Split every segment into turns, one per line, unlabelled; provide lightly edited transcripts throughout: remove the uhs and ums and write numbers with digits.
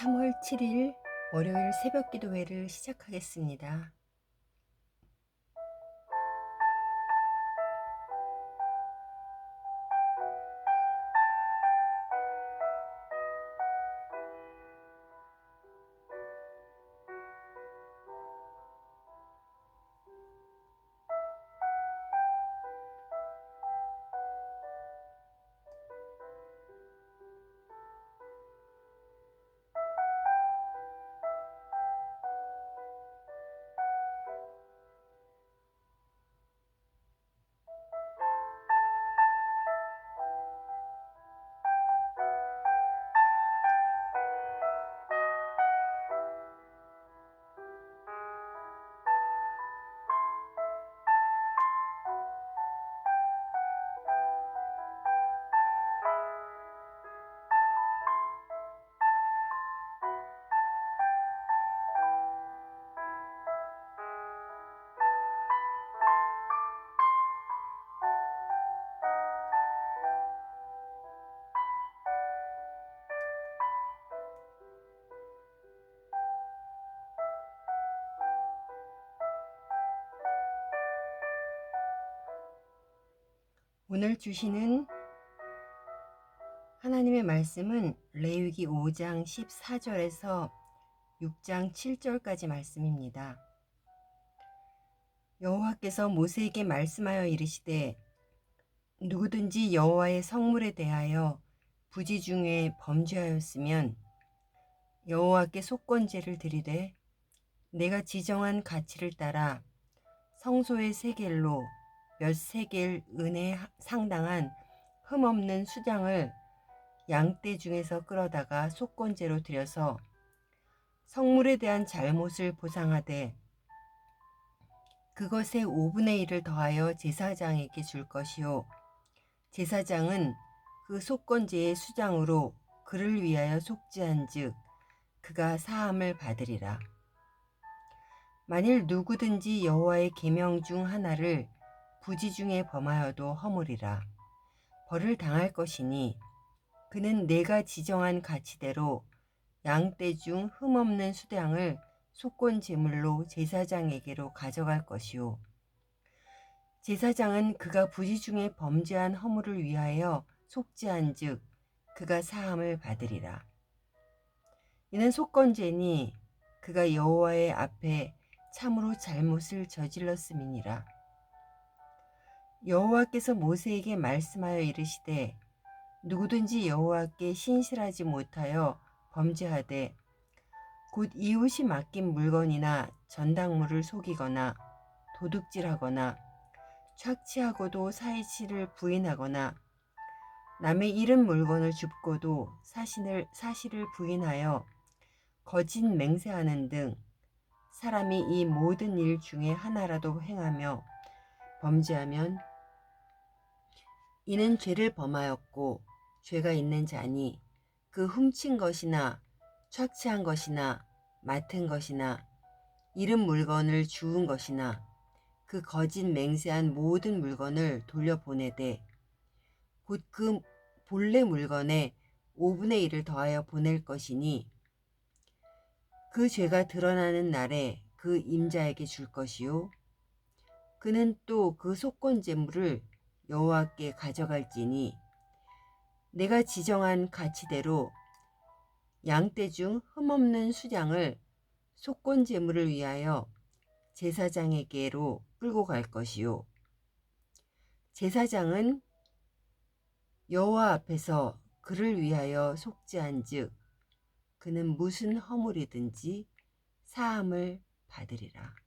3월 7일 월요일 새벽 기도회를 시작하겠습니다. 오늘 주시는 하나님의 말씀은 레위기 5장 14절에서 6장 7절까지 말씀입니다. 여호와께서 모세에게 말씀하여 이르시되 누구든지 여호와의 성물에 대하여 부지 중에 범죄하였으면 여호와께 속건제를 드리되 내가 지정한 가치를 따라 성소의 세겔로 몇 세겔 은에 상당한 흠없는 수장을 양떼 중에서 끌어다가 속건제로 드려서 성물에 대한 잘못을 보상하되 그것의 5분의 1을 더하여 제사장에게 줄 것이요 제사장은 그 속건제의 수장으로 그를 위하여 속죄한즉 그가 사함을 받으리라. 만일 누구든지 여호와의 계명 중 하나를 부지 중에 범하여도 허물이라. 벌을 당할 것이니 그는 내가 지정한 가치대로 양떼 중 흠없는 수량을 속건 제물로 제사장에게로 가져갈 것이요 제사장은 그가 부지 중에 범죄한 허물을 위하여 속죄한즉 그가 사함을 받으리라. 이는 속건제니 그가 여호와의 앞에 참으로 잘못을 저질렀음이니라. 여호와께서 모세에게 말씀하여 이르시되 누구든지 여호와께 신실하지 못하여 범죄하되 곧 이웃이 맡긴 물건이나 전당물을 속이거나 도둑질하거나 착취하고도 사실을 부인하거나 남의 잃은 물건을 줍고도 사실을 부인하여 거짓 맹세하는 등 사람이 이 모든 일 중에 하나라도 행하며 범죄하면 이는 죄를 범하였고 죄가 있는 자니 그 훔친 것이나 착취한 것이나 맡은 것이나 잃은 물건을 주운 것이나 그 거짓 맹세한 모든 물건을 돌려보내되 곧 그 본래 물건에 5분의 1을 더하여 보낼 것이니 그 죄가 드러나는 날에 그 임자에게 줄 것이요 그는 또 그 속건 제물을 여호와께 가져갈지니 내가 지정한 가치대로 양떼 중 흠없는 수량을 속건 제물을 위하여 제사장에게로 끌고 갈 것이요 제사장은 여호와 앞에서 그를 위하여 속죄한즉 그는 무슨 허물이든지 사함을 받으리라.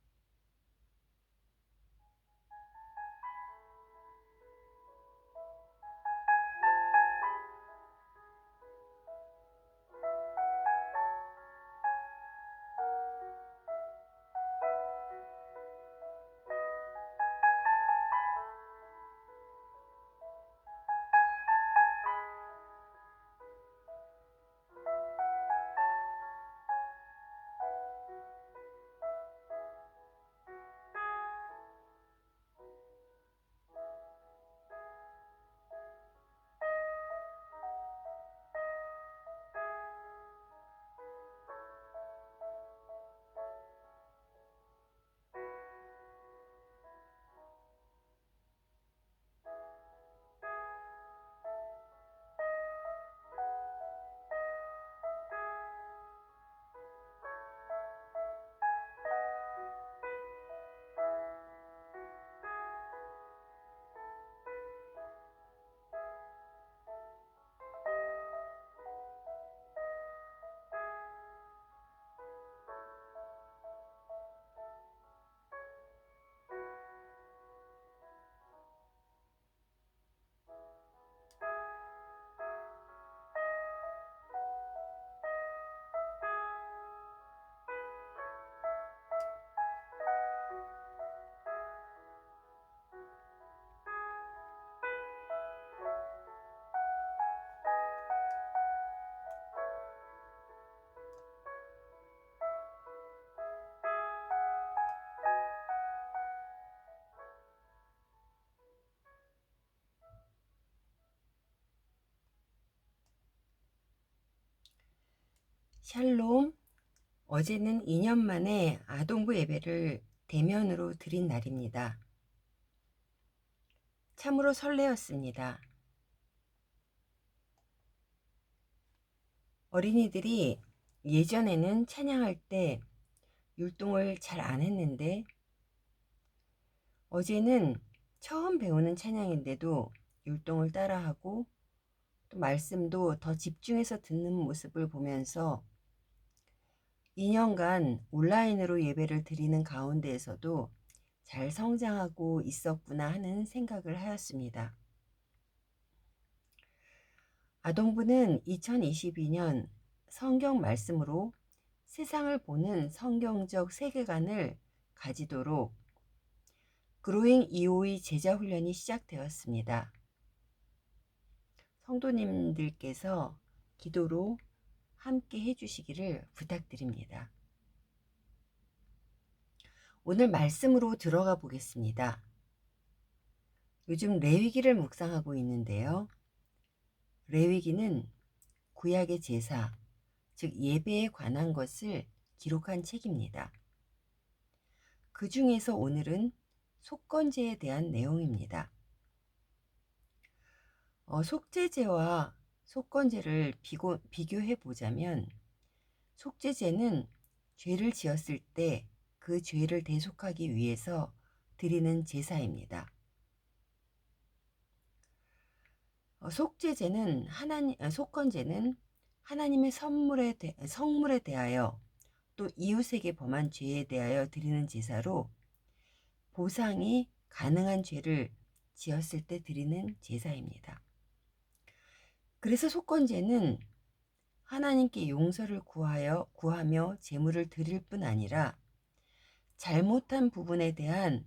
샬롬, 어제는 2년 만에 아동부 예배를 대면으로 드린 날입니다. 참으로 설레었습니다. 어린이들이 예전에는 찬양할 때 율동을 잘 안 했는데 어제는 처음 배우는 찬양인데도 율동을 따라하고 또 말씀도 더 집중해서 듣는 모습을 보면서 2년간 온라인으로 예배를 드리는 가운데에서도 잘 성장하고 있었구나 하는 생각을 하였습니다. 아동부는 2022년 성경 말씀으로 세상을 보는 성경적 세계관을 가지도록 그로잉 EOE 제자 훈련이 시작되었습니다. 성도님들께서 기도로 함께 해주시기를 부탁드립니다. 오늘 말씀으로 들어가 보겠습니다. 요즘 레위기를 묵상하고 있는데요. 레위기는 구약의 제사, 즉 예배에 관한 것을 기록한 책입니다. 그 중에서 오늘은 속건제에 대한 내용입니다. 속죄제와 속건제를 비교해 보자면 속죄제는 죄를 지었을 때 그 죄를 대속하기 위해서 드리는 제사입니다. 속건제는 하나님의 성물에 대하여 또 이웃에게 범한 죄에 대하여 드리는 제사로 보상이 가능한 죄를 지었을 때 드리는 제사입니다. 그래서 속건제는 하나님께 용서를 구하며 제물을 드릴 뿐 아니라 잘못한 부분에 대한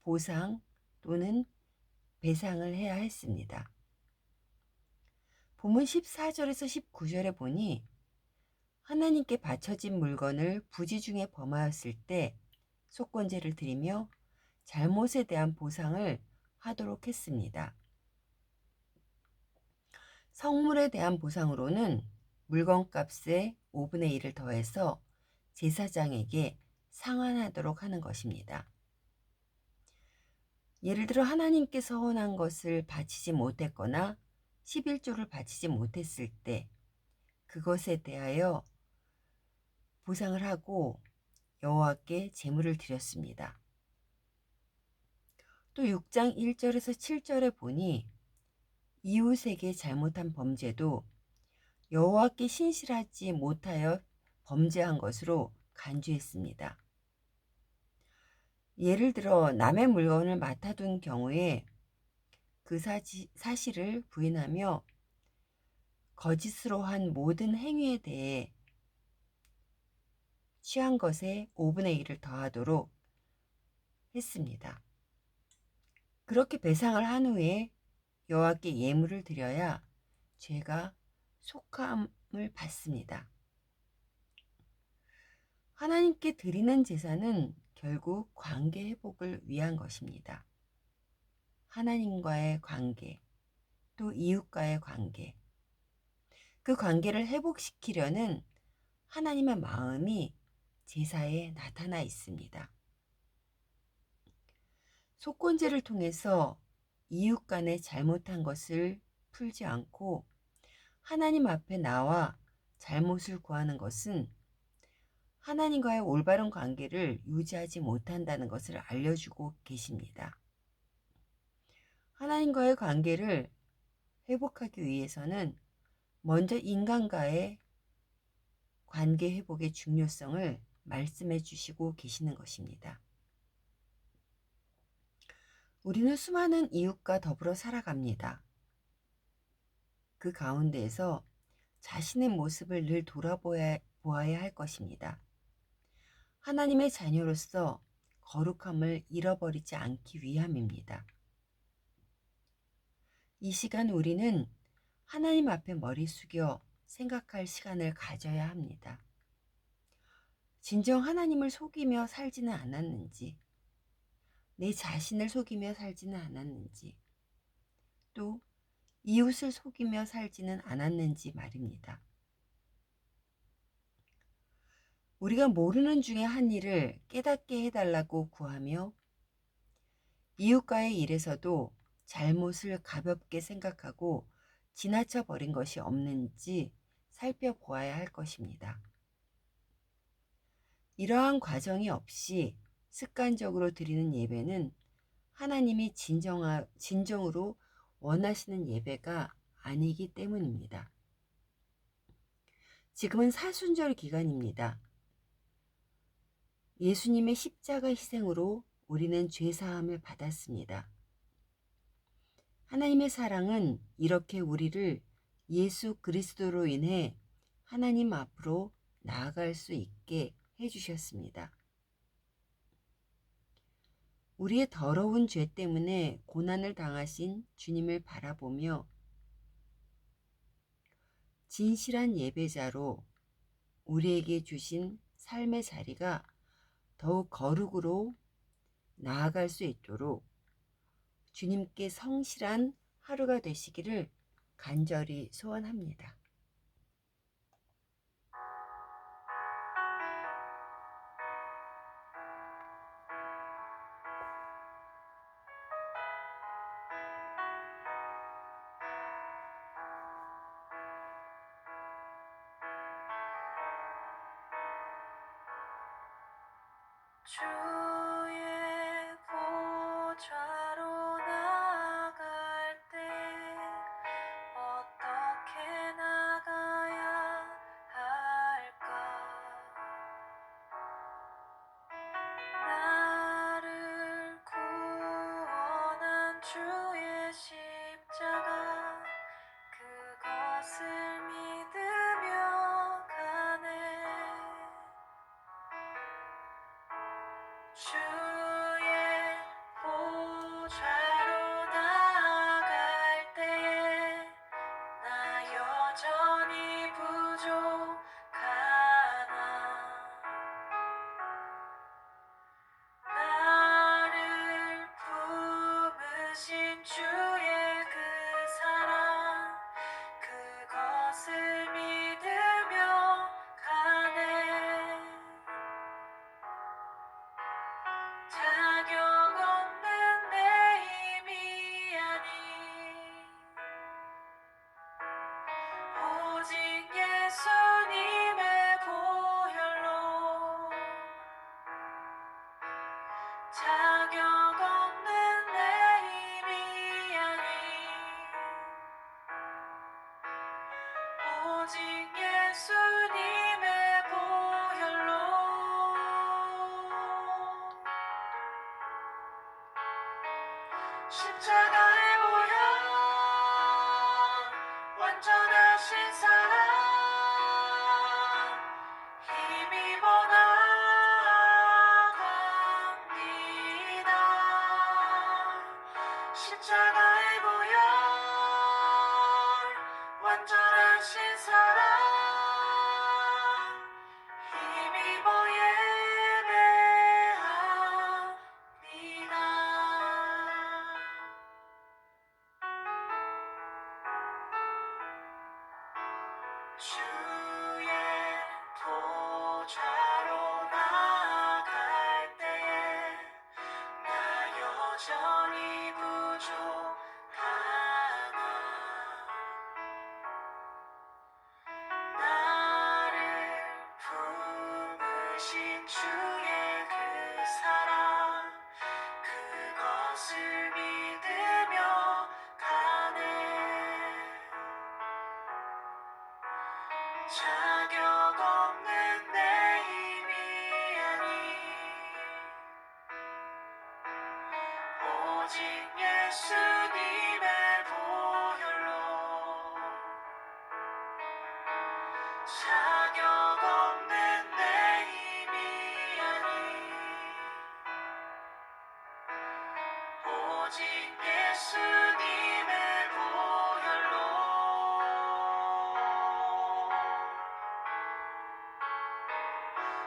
보상 또는 배상을 해야 했습니다. 본문 14절에서 19절에 보니 하나님께 바쳐진 물건을 부지 중에 범하였을 때 속건제를 드리며 잘못에 대한 보상을 하도록 했습니다. 성물에 대한 보상으로는 물건값의 5분의 1을 더해서 제사장에게 상환하도록 하는 것입니다. 예를 들어 하나님께 서원한 것을 바치지 못했거나 11조를 바치지 못했을 때 그것에 대하여 보상을 하고 여호와께 제물을 드렸습니다. 또 6장 1절에서 7절에 보니 이웃에게 잘못한 범죄도 여호와께 신실하지 못하여 범죄한 것으로 간주했습니다. 예를 들어 남의 물건을 맡아둔 경우에 그 사실을 부인하며 거짓으로 한 모든 행위에 대해 취한 것에 5분의 1을 더하도록 했습니다. 그렇게 배상을 한 후에 여호와께 예물을 드려야 죄가 속함을 받습니다. 하나님께 드리는 제사는 결국 관계 회복을 위한 것입니다. 하나님과의 관계, 또 이웃과의 관계, 그 관계를 회복시키려는 하나님의 마음이 제사에 나타나 있습니다. 속건제를 통해서 이웃 간에 잘못한 것을 풀지 않고 하나님 앞에 나와 잘못을 구하는 것은 하나님과의 올바른 관계를 유지하지 못한다는 것을 알려주고 계십니다. 하나님과의 관계를 회복하기 위해서는 먼저 인간과의 관계 회복의 중요성을 말씀해 주시고 계시는 것입니다. 우리는 수많은 이웃과 더불어 살아갑니다. 그 가운데에서 자신의 모습을 늘 돌아보아야 할 것입니다. 하나님의 자녀로서 거룩함을 잃어버리지 않기 위함입니다. 이 시간 우리는 하나님 앞에 머리 숙여 생각할 시간을 가져야 합니다. 진정 하나님을 속이며 살지는 않았는지, 내 자신을 속이며 살지는 않았는지, 또 이웃을 속이며 살지는 않았는지 말입니다. 우리가 모르는 중에 한 일을 깨닫게 해달라고 구하며 이웃과의 일에서도 잘못을 가볍게 생각하고 지나쳐 버린 것이 없는지 살펴보아야 할 것입니다. 이러한 과정이 없이 습관적으로 드리는 예배는 하나님이 진정으로 원하시는 예배가 아니기 때문입니다. 지금은 사순절 기간입니다. 예수님의 십자가 희생으로 우리는 죄사함을 받았습니다. 하나님의 사랑은 이렇게 우리를 예수 그리스도로 인해 하나님 앞으로 나아갈 수 있게 해주셨습니다. 우리의 더러운 죄 때문에 고난을 당하신 주님을 바라보며 진실한 예배자로 우리에게 주신 삶의 자리가 더욱 거룩으로 나아갈 수 있도록 주님께 성실한 하루가 되시기를 간절히 소원합니다.
주의 보좌로 나아갈 때 어떻게 나가야 할까? 나를 구원한 주의 십자가 그것을 믿으며 가네. 주의 보좌로 나아갈 때에 나 여전히 부족하나. 나를 품으신 주의 그 사랑 그것을 믿으며 가네. 자격 없는 내 힘이 아닌 오직 예수님의 보혈로 자격 없는 내 힘이 아닌 오직 예수님의 보혈로 십자가의 보혈 완전하신 사랑 힘입어 나아갑니다. 십자가의 보혈 완전하신 사랑 힘입어 예배합니다. 주의 보좌로 나아갈 때에 나 여전히 부족하나. 나를 품으신 주의 그 사랑 그것을 믿으며 가네. 자격 없는 내 힘이 아닌 오직 예수님의 보혈로 자격 없는 내 힘이 아닌 오직 예수님의 보혈로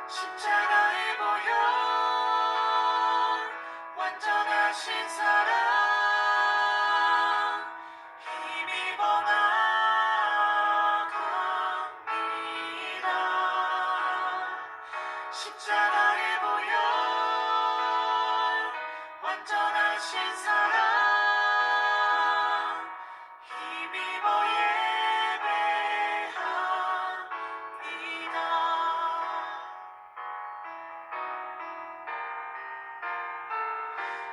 십자가의 보혈 완전하신 사랑 힘입어 나아갑니다.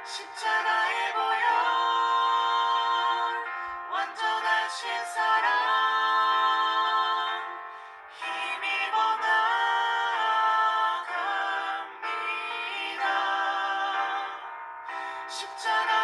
십자가의 보혈 완전하신 사랑 힘입어 나갑니다. 십자가